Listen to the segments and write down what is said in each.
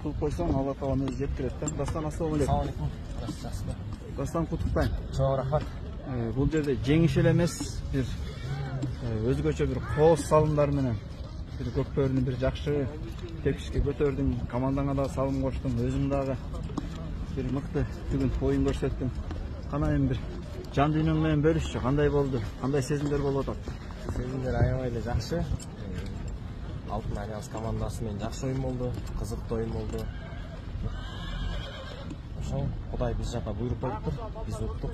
Kılıp koysan Allah tavanı özleyip kiretten. Dastan assalamu aleykum. Dastan Kutuk'tan. Çok rahat. Bu yerde jеңишел эмес bir özgöçө bir koos салымдар менен bir көкпөрүнү bir жакшы тепкичке көтөрдүң, командаңа да салым коштуң, өзүң дагы bir мыкты бүгүн оюн көрсөттүң. Кана эми bir жан дүйнөң менен бөлүшчү, кандай болду? Кандай сезимдер болуп атат? Сезимдер аябай эле жакшы. Алтын Альянс командасы менен жакшы оюн болду, кызыктуу оюн болду. Ошол Кудай биз жака буйруп коюптур, биз уктук.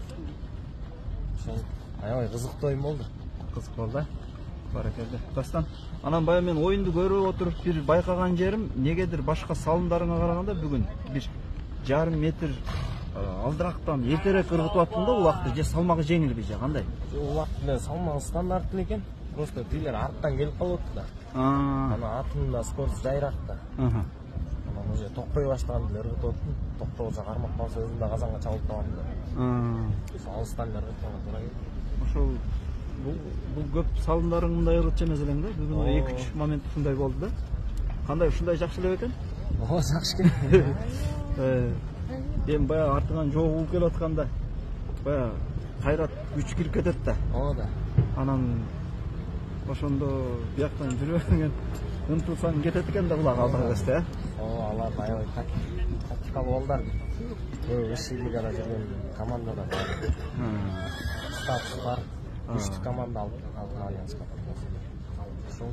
Ошол аябай кызыктуу оюн болду. Кызык болду. Баракелде. Дастан, анан баягы мен оюнду көрүп отуруп bir байкаган жерим, негедир башка салымдарыңа караганда бүгүн bir жарым метр алдырактан эртерээк ыргытып аттың да улакты, же салмагы жеңилби же кандай? Улакты менен салмагы стандарттуу экен. Просто тилер арттан келип калып атты да. Ана атын да скорость жайыраак да. Анан уже токпой баштаган деле ыргытып аттым. Токтогуза кармап калса өзүм да казанга чабылып калгам да. Алыстан ыргытканга туура келди. Ошол бул көп салымдарың мындай ыргытчу эмес элең да. Бүгүн 2-3 момент ушундай болду да. Кандай ушундай жакшы эле экен? Ооба, жакшы экен. Эми баягы артыңан жоо болуп келип атканда баягы кайрат күч кирип кетет да. Ооба да. Анан ошондо бияктан жүрөңөн ынтылсаң кетет экен да булак алдыга кезде. Ооба, алар аябай тактикалуу балдар. Өз лигада жүргөн командада бар. Статус бар. Үчтү команда Алтын Альянс командасы. Ошол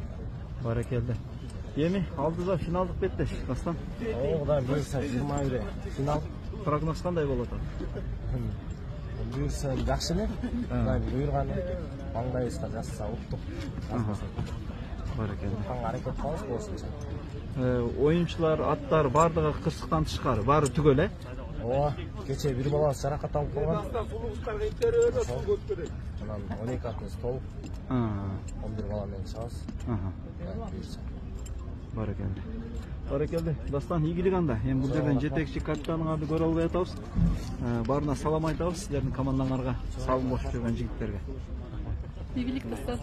баракелде. Эми алдыда финалдык беттеш, Дастан. Кудай буйрса 21 финал. Прогноз кандай болот атат? Буйрса жакшы эле. Кудай буйрган маңдайыбызга жазса уктук. Баракелде. Аракет кылабыз болсунча. Оюнчулар, аттар бардыгы кырсыктан тышкары, баары түгөл э? Ооба, кече бир балабыз жаракат алып калган. Анан 12 атыбыз толук. 11 бала менен чыгабыз. Баракелде. Баракелде. Дастан, ийгилик анда. Эми бул жерден жетекчи капитаныңарды көрө албай атабыз. Баарына салам айтабыз, силердин командаңарга, салым кошуп жүргөн жигиттерге. Ийгилик, Дастан.